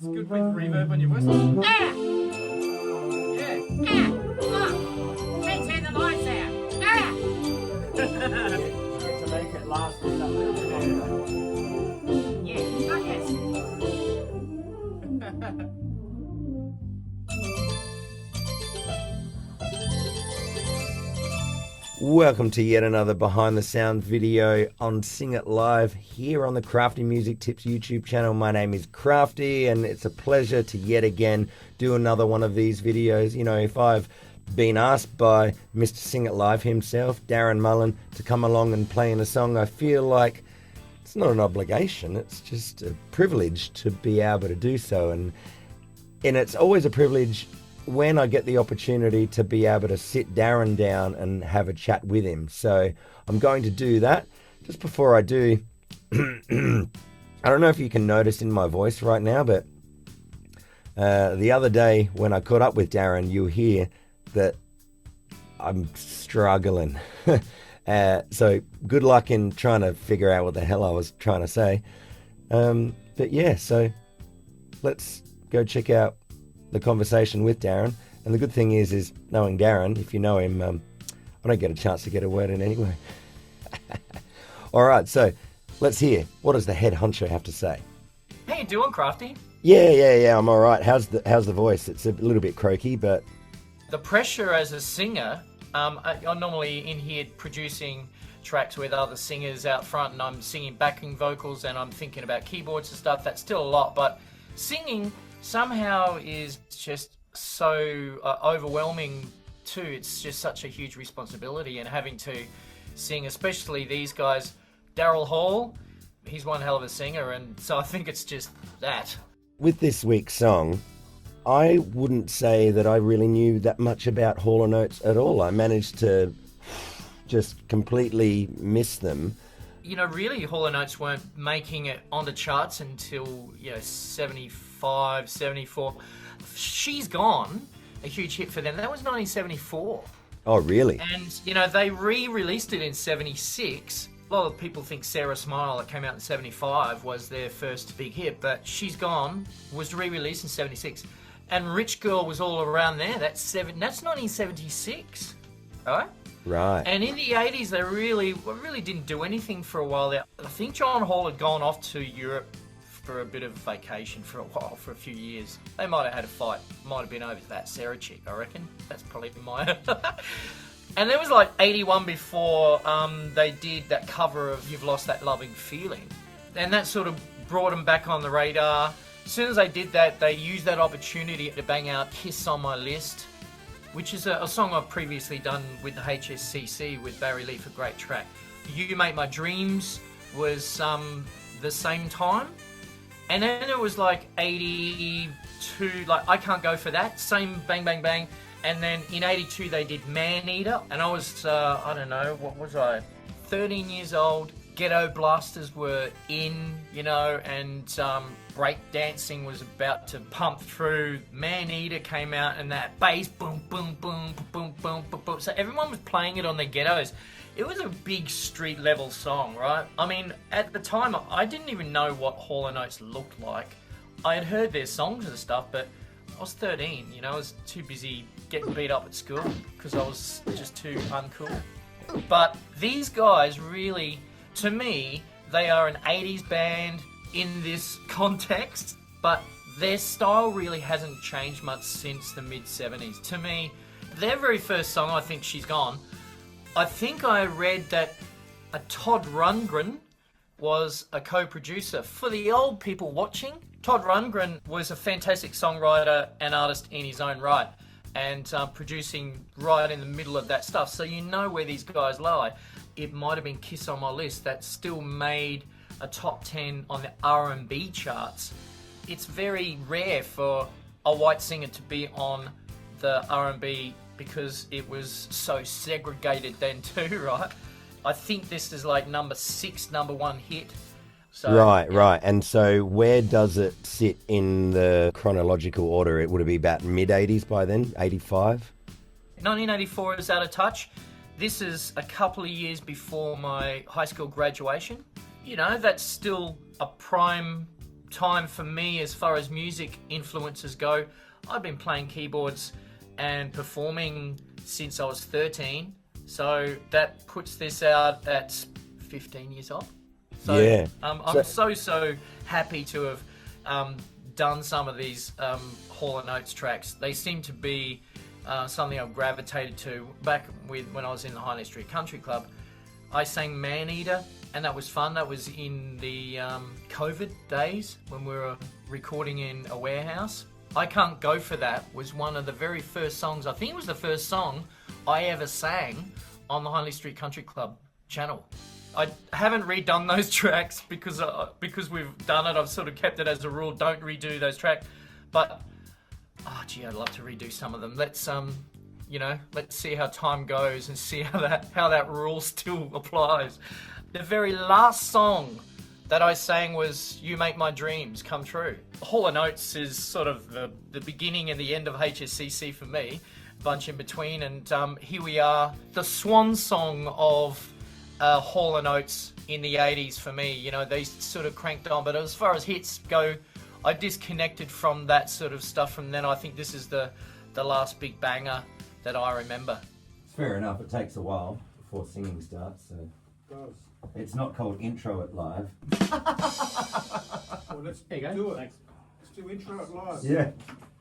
It's good with reverb on your voice. Ah! Yeah. Ah! Oh! Let's turn the lights out. Ah! To make it last a little bit longer. Yeah, not yes. Welcome to yet another Behind the Sound video on Sing It Live here on the Crafty Music Tips YouTube channel. My name is Crafty and it's a pleasure to yet again do another one of these videos. You know, if I've been asked by Mr. Sing It Live himself, Darren Mullan, to come along and play in a song, I feel like it's not an obligation, it's just a privilege to be able to do so. And it's always a privilege when I get the opportunity to be able to sit Darren down and have a chat with him. So I'm going to do that. Just before I do, I don't know if you can notice in my voice right now, but the other day when I caught up with Darren, you'll hear that I'm struggling. So good luck in trying to figure out what the hell I was trying to say. But yeah, so let's go check out the conversation with Darren. And the good thing is knowing Darren, if you know him, I don't get a chance to get a word in anyway. All right, so let's hear. What does the head honcho have to say? How you doing, Crafty? Yeah, I'm all right. How's the voice? It's a little bit croaky, but The pressure as a singer, I'm normally in here producing tracks with other singers out front and I'm singing backing vocals and I'm thinking about keyboards and stuff. That's still a lot, but singing somehow is just so overwhelming too. It's just such a huge responsibility, and having to sing, especially these guys, Daryl Hall, he's one hell of a singer, and so I think it's just that. with this week's song, I wouldn't say that I really knew that much about Hall & Oates at all. I managed to just completely miss them. You know, really, Hall & Oates weren't making it onto charts until, 75, 74. She's Gone, a huge hit for them. That was 1974. Oh, really? And, they re-released it in 76. A lot of people think Sarah Smile, that came out in 75, was their first big hit, but She's Gone was re-released in 76. And Rich Girl was all around there. That's 1976, all right? Right. And in the 80s, they really didn't do anything for a while there. I think John Hall had gone off to Europe for a bit of vacation for a while, for a few years. They might have had a fight. Might have been over that Sarah chick, I reckon. That's probably my... And there was like 81 before they did that cover of You've Lost That Loving Feeling. And that sort of brought them back on the radar. As soon as they did that, they used that opportunity to bang out Kiss on My List, which is a song I've previously done with the HSCC with Barry Leaf, a great track. You Make My Dreams was the same time. And then it was like 82, like I Can't Go For That, same Bang Bang Bang. And then in 82 they did Man Eater. And I was, I don't know, what was I, 13 years old. Ghetto blasters were in, and break dancing was about to pump through. Man Eater came out and that bass, boom, boom, boom, boom, boom, boom, boom. So everyone was playing it on their ghettos. It was a big street level song, right? I mean, at the time, I didn't even know what Hall & Oates looked like. I had heard their songs and stuff, but I was 13, I was too busy getting beat up at school because I was just too uncool. But these guys really, to me, they are an 80s band in this context, but their style really hasn't changed much since the mid-70s. To me, their very first song, I think, She's Gone, I think I read that a Todd Rundgren was a co-producer. For the old people watching, Todd Rundgren was a fantastic songwriter and artist in his own right, and producing right in the middle of that stuff. So you know where these guys lie. It might have been Kiss on My List that still made a top 10 on the R&B charts. It's very rare for a white singer to be on the R&B because it was so segregated then too, right? I think this is like number 6, number 1 hit. So, Right. And so where does it sit in the chronological order? It would be about mid-80s by then, 85? 1984 is Out of Touch. This is a couple of years before my high school graduation. That's still a prime time for me as far as music influences go. I've been playing keyboards and performing since I was 13. So that puts this out at 15 years old. So Yeah. I'm so happy to have done some of these Hall & Oates tracks. They seem to be something I've gravitated to. Back when I was in the High Street Country Club, I sang Man Eater, and that was fun. That was in the COVID days when we were recording in a warehouse. I Can't Go For That was one of the very first songs, I think it was the first song I ever sang on the High Street Country Club channel. I haven't redone those tracks because we've done it. I've sort of kept it as a rule, don't redo those tracks. But, oh gee, I'd love to redo some of them. Let's see how time goes and see how that rule still applies. The very last song that I sang was You Make My Dreams Come True. Hall & Oates is sort of the beginning and the end of HSCC for me, a bunch in between, and here we are, the swan song of Hall & Oates in the 80s for me. You know, they sort of cranked on, but as far as hits go, I disconnected from that sort of stuff from then. I think this is the last big banger that I remember. Fair enough, it takes a while before singing starts, so... It's not called Intro It Live. Well, let's There you go. do it. Thanks. Let's do Intro It Live. Yeah.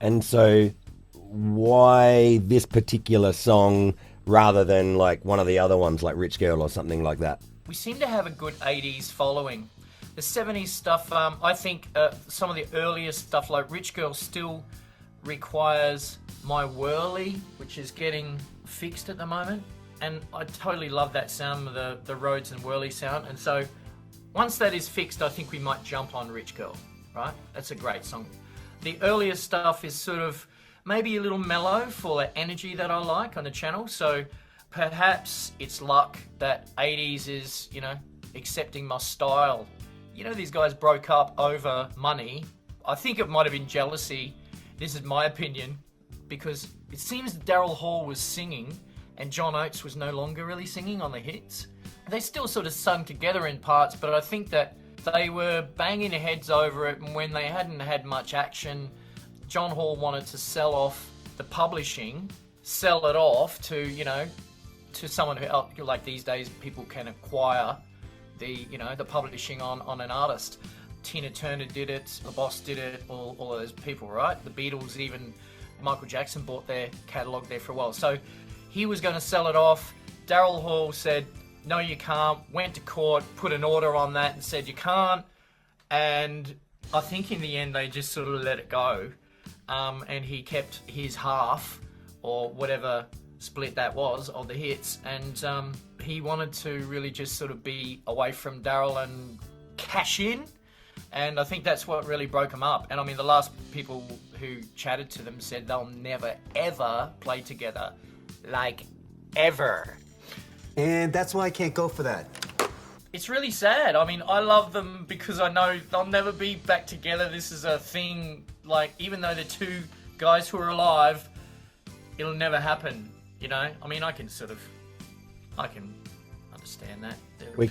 And so, why this particular song rather than like one of the other ones like Rich Girl or something like that? We seem to have a good 80s following. The 70s stuff, I think some of the earliest stuff like Rich Girl still requires My Whirly, which is getting fixed at the moment. And I totally love that sound, the Rhodes and Whirly sound. And so once that is fixed, I think we might jump on Rich Girl, right? That's a great song. The earlier stuff is sort of maybe a little mellow for the energy that I like on the channel. So perhaps it's luck that 80s is, you know, accepting my style. You know, these guys broke up over money. I think it might have been jealousy. This is my opinion, because it seems Daryl Hall was singing and John Oates was no longer really singing on the hits. They still sort of sung together in parts, but I think that they were banging their heads over it, and when they hadn't had much action, John Hall wanted to sell off the publishing, sell it off to, you know, to someone who, like these days, people can acquire the publishing on an artist. Tina Turner did it, The Boss did it, all of those people, right? The Beatles, even Michael Jackson bought their catalogue there for a while. So he was going to sell it off. Daryl Hall said, no, you can't. Went to court, put an order on that and said, you can't. And I think in the end, they just sort of let it go. And he kept his half, or whatever split that was, of the hits. And he wanted to really just sort of be away from Daryl and cash in. And I think that's what really broke them up. And I mean, the last people who chatted to them said they'll never, ever play together. Like, ever. And that's why I can't go for that. It's really sad. I mean, I love them because I know they'll never be back together. This is a thing, like, even though they're two guys who are alive, it'll never happen, you know? I mean, I can understand that. We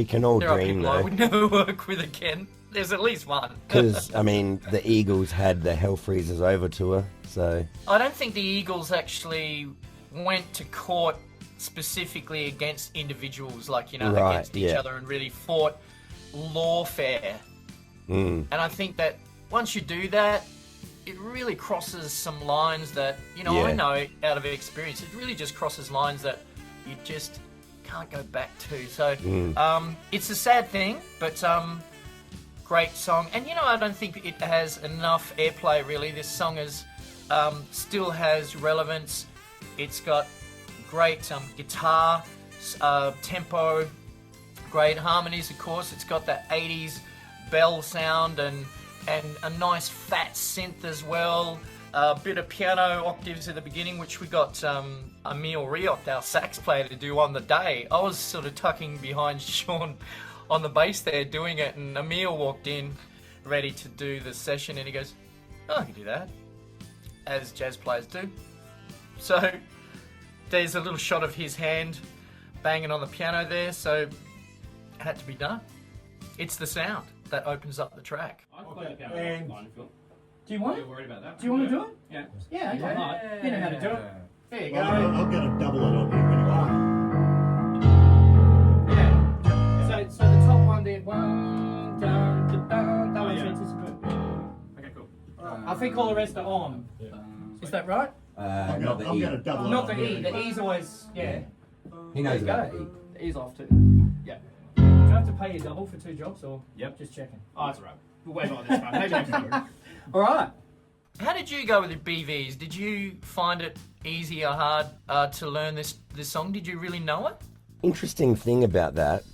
can all there dream, are people I though. would never work with again. There's at least one. Because, I mean, the Eagles had the Hell Freezers over tour, so... I don't think the Eagles actually went to court specifically against individuals, like, you know, against each other, and really fought lawfare. And I think that once you do that, it really crosses some lines that, you know, I know out of experience, it really just crosses lines that you just can't go back to. So it's a sad thing, but great song. And, you know, I don't think it has enough airplay, really. This song is still has relevance. It's got great guitar, tempo, great harmonies, of course. It's got that 80s bell sound and a nice fat synth as well. A bit of piano octaves at the beginning, which we got Emile, Ryjoch, our sax player, to do on the day. I was sort of tucking behind Shaun on the bass there doing it, and Emile walked in ready to do the session, and he goes, oh, I can do that, as jazz players do. So there's a little shot of his hand banging on the piano there, so it had to be done. It's the sound. that opens up the track. I've played a piano line, Phil. Do you want Are it? you worried about that? Do you want to do it? Yeah. Yeah, okay. Yeah. You know how to do it. There you go. I'm going to double it on you anyway. Yeah. So the top one there, one, down, down, that makes sense. It's good. Okay, cool. I think all the rest are on. Is that right? I'm Not the going E. to double Not it the on E. you The anyway. E's always, yeah. He knows There about you the E. go. The E's off too. Yeah. Do you have to pay your double for 2 jobs or? Yep. Just checking. Oh, that's all right. We'll wait on this one. Maybe next time. All right. How did you go with the BVs? Did you find it easy or hard to learn this song? Did you really know it? Interesting thing about that,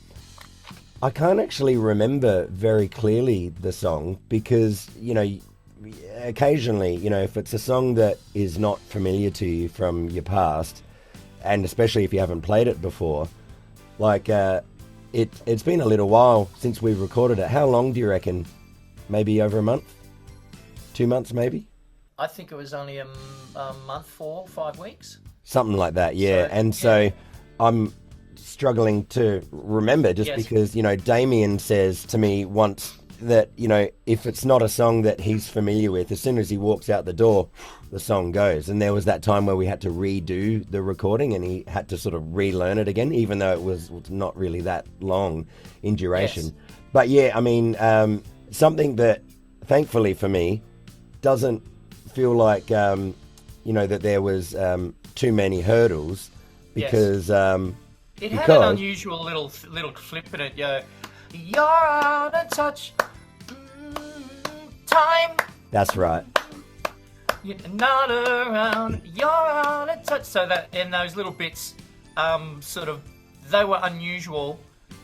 I can't actually remember very clearly the song because, you know, occasionally, you know, if it's a song that is not familiar to you from your past, and especially if you haven't played it before, like it's been a little while since we've recorded it. How long do you reckon? Maybe over a month? 2 months maybe? I think it was only a month, 4 or 5 weeks. Something like that, yeah. So, and so I'm struggling to remember just Yes. because, you know, Damien says to me once that, you know, if it's not a song that he's familiar with, as soon as he walks out the door, the song goes. And there was that time where we had to redo the recording and he had to sort of relearn it again, even though it was not really that long in duration. Yes. But yeah, I mean, something that thankfully for me doesn't feel like, you know, that there was too many hurdles because... It had an unusual little flip in it. You're out of touch. Time. That's right. You're not around. You're out of touch. So that in those little bits, sort of, they were unusual,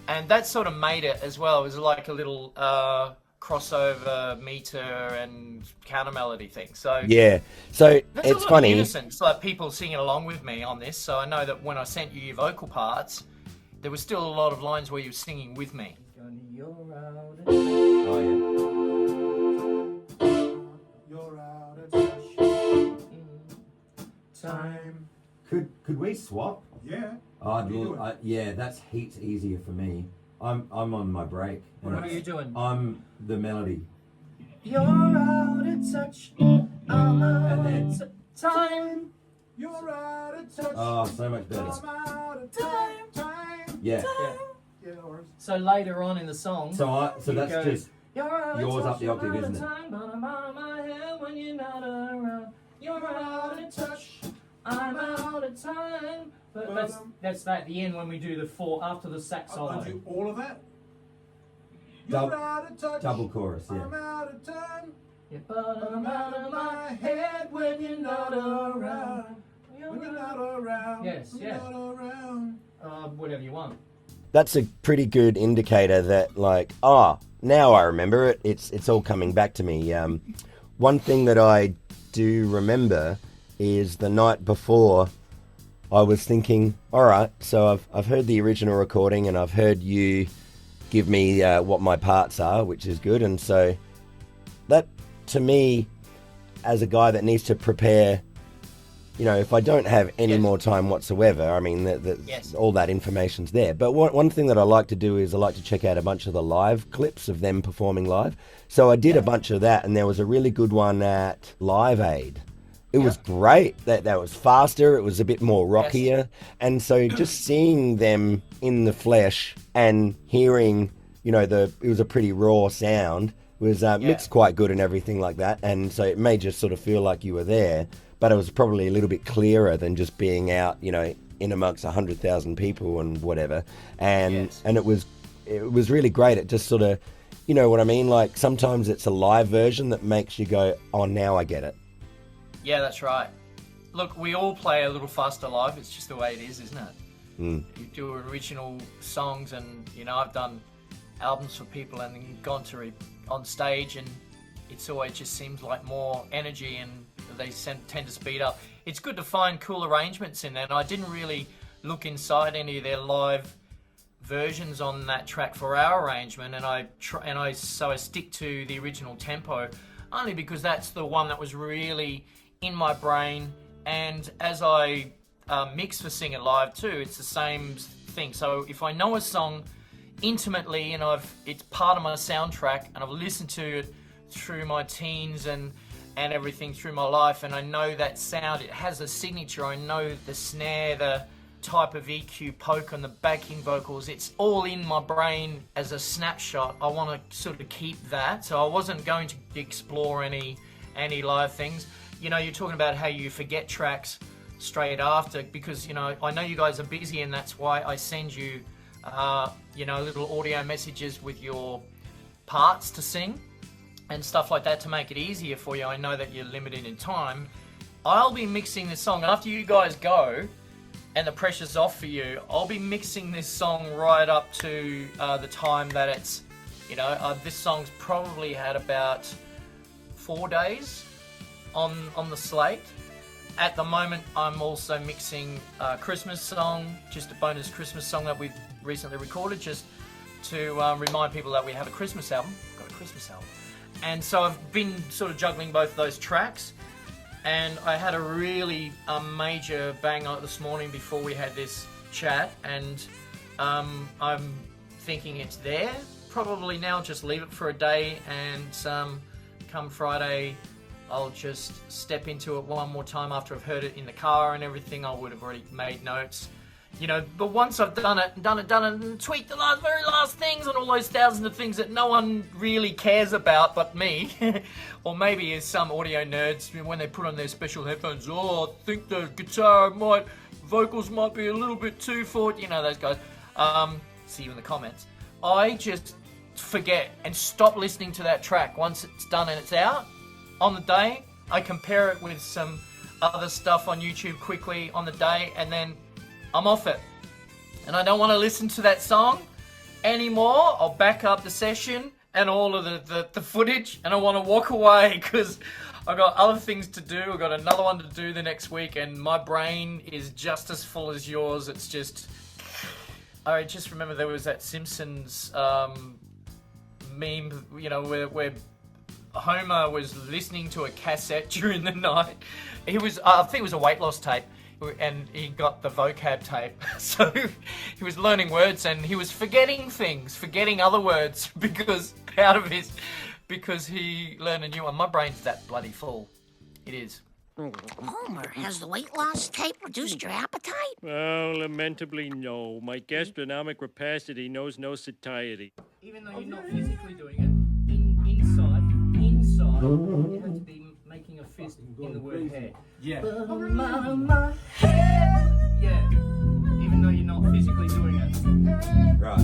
and that sort of made it as well. It was like a little crossover meter and counter melody thing. So Yeah. So that's it's a lot funny. of innocence, like people singing along with me on this. So I know that when I sent you your vocal parts, there was still a lot of lines where you were singing with me. Oh, You're out of touch. Time. Could we swap? Yeah. Yeah, that's heaps easier for me. I'm on my break. What are you doing? I'm the melody. You're out of touch. I'm out then- of time. You're out of touch. Oh, so much better. I'm out of time. Yeah. Yeah, no worries. So later on in the song, So you that's go, just You're out of yours touch, up the octave, you're out of isn't it? time, but I'm out of my head when you're not around. You're out of touch. I'm out of time. But that's at the end when we do the 4 after the sax solo. I'll do all of that. Dou- You're out of touch. double chorus, yeah. I'm out of time. Yeah, but I'm out of my head when you're not around. When you're not around. Yes, when yeah. You're not around. Whatever you want. That's a pretty good indicator that, like, now I remember it. It's all coming back to me. One thing that I do remember is the night before, I was thinking, all right, so I've heard the original recording and I've heard you give me what my parts are, which is good. And so that, to me, as a guy that needs to prepare, you know, if I don't have any Yes. more time whatsoever, I mean, Yes. all that information's there. But one thing that I like to do is I like to check out a bunch of the live clips of them performing live. So I did a bunch of that, and there was a really good one at Live Aid. It was great. That was faster. It was a bit more rockier. And so just seeing them in the flesh and hearing, you know, it was a pretty raw sound. It was mixed quite good and everything like that. And so it may just sort of feel like you were there, but it was probably a little bit clearer than just being out, you know, in amongst 100,000 people and whatever. And and it was really great. It just sort of, you know what I mean? Like sometimes it's a live version that makes you go, oh, now I get it. Yeah, that's right. Look, we all play a little faster live. It's just the way it is, isn't it? Mm. You do original songs, and you know, I've done albums for people and gone to on stage, and it's always just seems like more energy, and they tend to speed up. It's good to find cool arrangements in there. And I didn't really look inside any of their live versions on that track for our arrangement, and I stick to the original tempo, only because that's the one that was really in my brain. And as I mix for Sing It Live too, it's the same thing. So if I know a song intimately, and it's part of my soundtrack, and I've listened to it through my teens and everything through my life, and I know that sound. It has a signature. I know the snare, the type of EQ poke on the backing vocals. It's all in my brain as a snapshot. I want to sort of keep that, so I wasn't going to explore any live things. You know, you're talking about how you forget tracks straight after, because, you know, I know you guys are busy, and that's why I send you little audio messages with your parts to sing and stuff like that to make it easier for you. I know that you're limited in time. I'll be mixing this song after you guys go and the pressure's off for you. I'll be mixing this song right up to the time that it's, this song's probably had about 4 days on the slate. At the moment, I'm also mixing a Christmas song, just a bonus Christmas song that we've recently recorded, just to remind people that we have a Christmas album. Got a Christmas album. And so I've been sort of juggling both of those tracks. And I had a really major bang on it this morning before we had this chat. And I'm thinking it's there. Probably now just leave it for a day, and come Friday, I'll just step into it one more time after I've heard it in the car and everything. I would have already made notes. But once I've done it, and tweaked the very last things and all those thousands of things that no one really cares about but me, or maybe as some audio nerds, when they put on their special headphones, I think the guitar vocals might be a little bit too forward, those guys. See you in the comments. I just forget and stop listening to that track once it's done and it's out. On the day, I compare it with some other stuff on YouTube quickly on the day, and then I'm off it. And I don't want to listen to that song anymore. I'll back up the session and all of the footage, and I want to walk away because I've got other things to do. I've got another one to do the next week, and my brain is just as full as yours. It's just... I just remember there was that Simpsons meme, where Homer was listening to a cassette during the night. I think it was a weight loss tape, and he got the vocab tape. So he was learning words, and he was forgetting other words because he learned a new one. My brain's that bloody full. It is. Homer, has the weight loss tape reduced your appetite? Oh, lamentably no. My gastronomic rapacity knows no satiety. Even though you're not physically doing it, inside, you have to be making a fist in the word hair. Yeah. My head. Yeah. Even though you're not physically doing it. Right.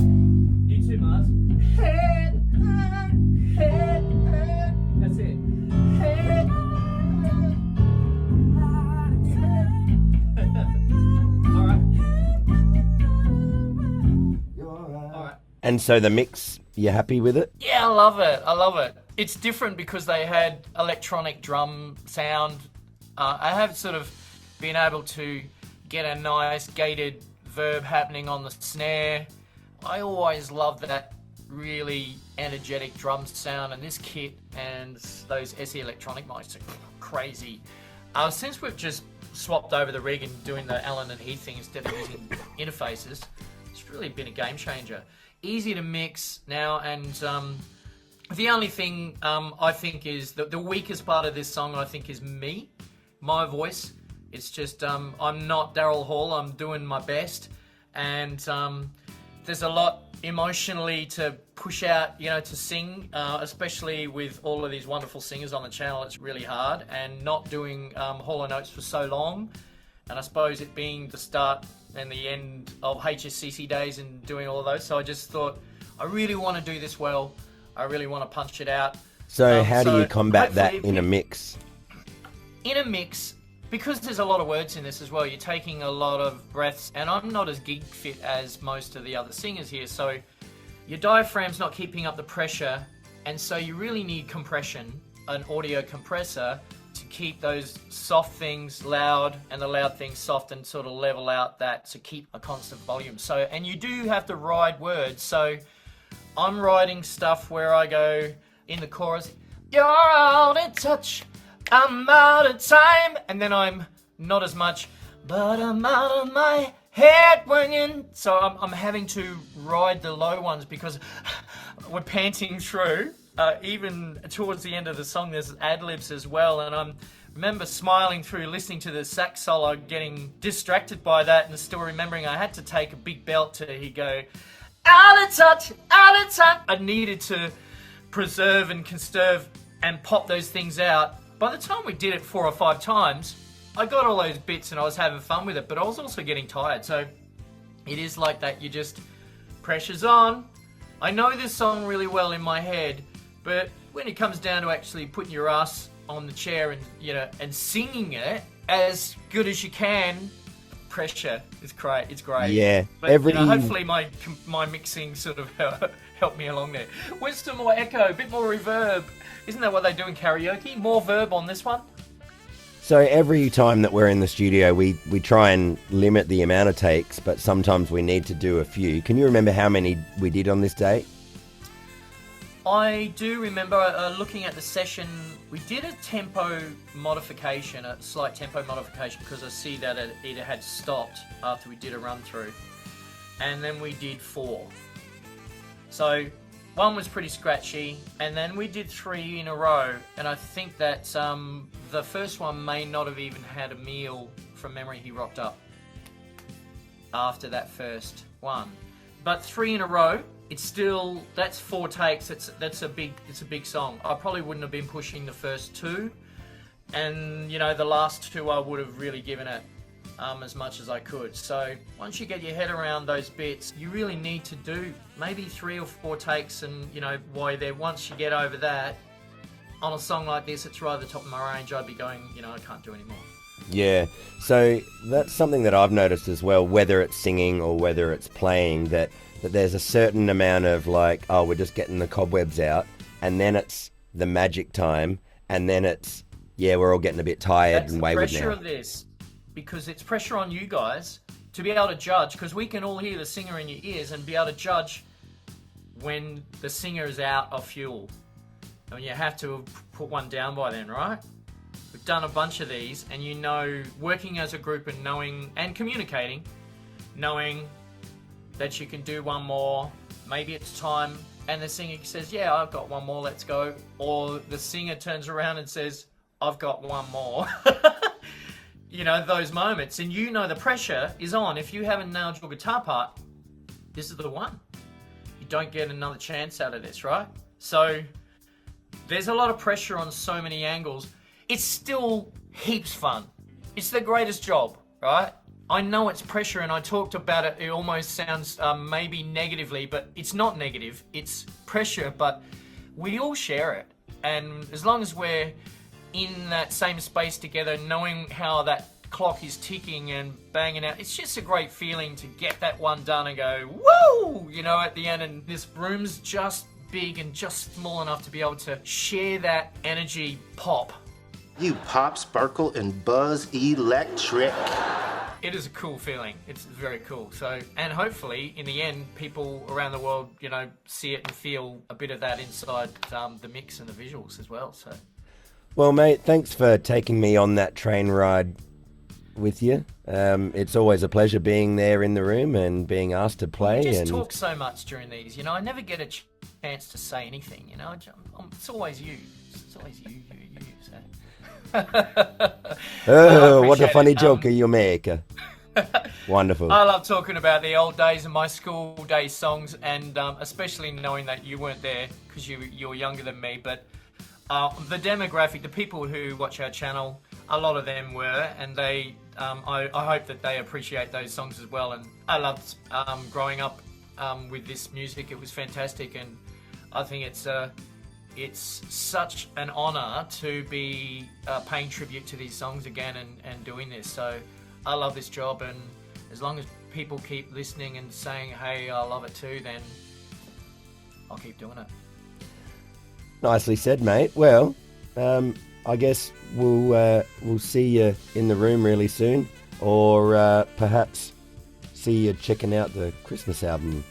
You too, Mars. Head. That's it. Head. Alright. And so the mix, you happy with it? Yeah, I love it. It's different because they had electronic drum sound. I have sort of been able to get a nice gated verb happening on the snare. I always love that really energetic drum sound, and this kit and those SE electronic mics are crazy. Since we've just swapped over the rig and doing the Allen and Heath thing instead of using interfaces, it's really been a game changer. Easy to mix now, and the only thing I think is the weakest part of this song, I think, is my voice. It's just I'm not Daryl Hall. I'm doing my best, and there's a lot emotionally to push out, to sing, especially with all of these wonderful singers on the channel. It's really hard, and not doing Hall & Oates for so long, and I suppose it being the start and the end of HSCC days and doing all of those. So I just thought, I really want to do this well. I really want to punch it out. So how do you combat that in a mix? In a mix, because there's a lot of words in this as well, you're taking a lot of breaths, and I'm not as gig fit as most of the other singers here, so your diaphragm's not keeping up the pressure, and so you really need compression, an audio compressor, to keep those soft things loud and the loud things soft, and sort of level out that to keep a constant volume. So, and you do have to ride words. So I'm writing stuff where I go in the chorus, you're out of touch, I'm out of time, and then I'm not as much, but I'm out of my head when you... So I'm having to ride the low ones because we're panting through. Even towards the end of the song, there's ad-libs as well, and I remember smiling through, listening to the sax solo, getting distracted by that, and still remembering I had to take a big belt to go, out of touch, out of touch. I needed to preserve and conserve and pop those things out. By the time we did it 4 or 5 times, I got all those bits and I was having fun with it, but I was also getting tired. So it is like that, you just, pressure's on. I know this song really well in my head, but when it comes down to actually putting your ass on the chair and, you know, and singing it as good as you can, pressure is great. It's great. Yeah. But, you know, hopefully my mixing sort of helped me along there. Where's some more echo, a bit more reverb? Isn't that what they do in karaoke? More verb on this one? So every time that we're in the studio, we try and limit the amount of takes, but sometimes we need to do a few. Can you remember how many we did on this day? I do remember looking at the session, we did a tempo modification, a slight tempo modification, because I see that it had stopped after we did a run through. And then we did 4. So 1 was pretty scratchy, and then we did 3 in a row. And I think that the first one may not have even had Emile, from memory, he rocked up after that first one. But 3 in a row, it's still, that's 4 takes. It's a big song. I probably wouldn't have been pushing the first 2, and you know, the last 2 I would have really given it as much as I could. So once you get your head around those bits, you really need to do maybe 3 or 4 takes, and you know, while you're there, once you get over that, on a song like this, it's right at the top of my range, I'd be going, you know, I can't do anymore. Yeah, so that's something that I've noticed as well, whether it's singing or whether it's playing, that there's a certain amount of like, oh, we're just getting the cobwebs out, and then it's the magic time, and then it's, yeah, we're all getting a bit tired and wayward now. That's the pressure of this, because it's pressure on you guys to be able to judge, because we can all hear the singer in your ears and be able to judge when the singer is out of fuel. I mean, you have to put one down by then, right? We've done a bunch of these, and you know, working as a group and knowing and communicating, knowing that you can do one more, maybe it's time, and the singer says, yeah, I've got one more, let's go. Or the singer turns around and says, I've got one more. You know, those moments, and you know the pressure is on. If you haven't nailed your guitar part, this is the one. You don't get another chance out of this, right? So there's a lot of pressure on so many angles. It's still heaps fun. It's the greatest job, right? I know it's pressure, and I talked about it. It almost sounds maybe negatively, but it's not negative. It's pressure, but we all share it. And as long as we're in that same space together, knowing how that clock is ticking and banging out, it's just a great feeling to get that one done and go, woo! You know, at the end, and this room's just big and just small enough to be able to share that energy pop. You pop, sparkle, and buzz electric. It is a cool feeling. It's very cool. So, and hopefully, in the end, people around the world, you know, see it and feel a bit of that inside the mix and the visuals as well. So, well, mate, thanks for taking me on that train ride with you. It's always a pleasure being there in the room and being asked to play. You just talk so much during these. You know, I never get a chance to say anything. You know, it's always you. It's always you. So. Oh, what a funny joke you make. Wonderful. I love talking about the old days and my school day songs, and especially knowing that you weren't there because you're younger than me, but the demographic, the people who watch our channel, a lot of them were, and they I hope that they appreciate those songs as well. And I loved growing up with this music. It was fantastic, and I think it's such an honour to be paying tribute to these songs again and doing this. So I love this job, and as long as people keep listening and saying, hey, I love it too, then I'll keep doing it. Nicely said, mate. Well, I guess we'll see you in the room really soon, or perhaps see you checking out the Christmas album.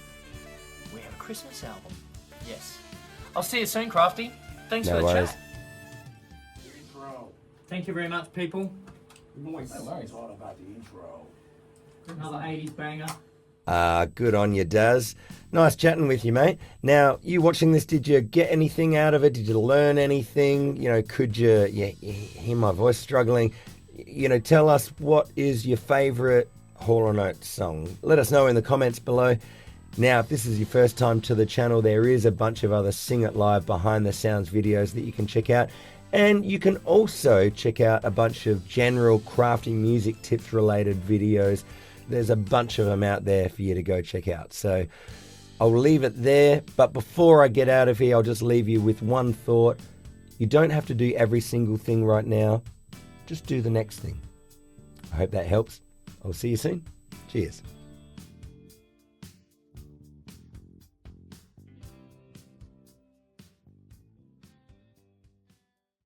We have a Christmas album. Yes. I'll see you soon, Crafty. Thanks No for the worries. chat. Thank you very much, people. Noise. No worries. It's all about the intro. Another 80s banger. Good on you, Daz. Nice chatting with you, mate. Now, you watching this, did you get anything out of it? Did you learn anything? You know, could you hear my voice struggling? You know, tell us, what is your favourite Hall & Oates song? Let us know in the comments below. Now, if this is your first time to the channel, there is a bunch of other Sing It Live behind the sounds videos that you can check out. And you can also check out a bunch of general crafty music tips related videos. There's a bunch of them out there for you to go check out. So I'll leave it there. But before I get out of here, I'll just leave you with one thought. You don't have to do every single thing right now. Just do the next thing. I hope that helps. I'll see you soon. Cheers.